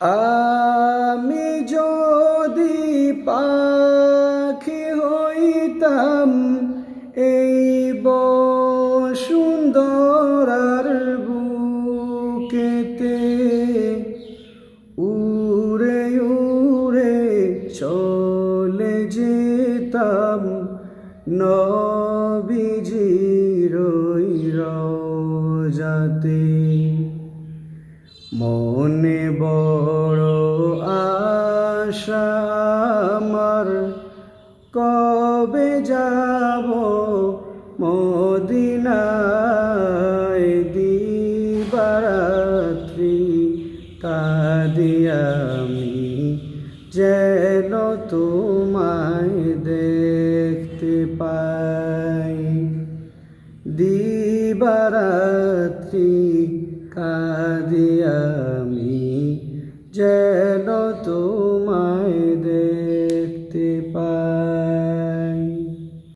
আমি যদি পাখি হইতাম এই বসুন্ধরার বুকেতে, উড়ে উড়ে চলে যেতাম নবীজির ওই রওজাতে। মনে বড় আশা আমার, কবে যাব মদিনায়। দিবারাত্রি কাঁদি আমি, যেন তোমায় দেখতে পাই। দিবারাত্রি কাঁদি আমি, যেন তোমায় দেখতে পাই।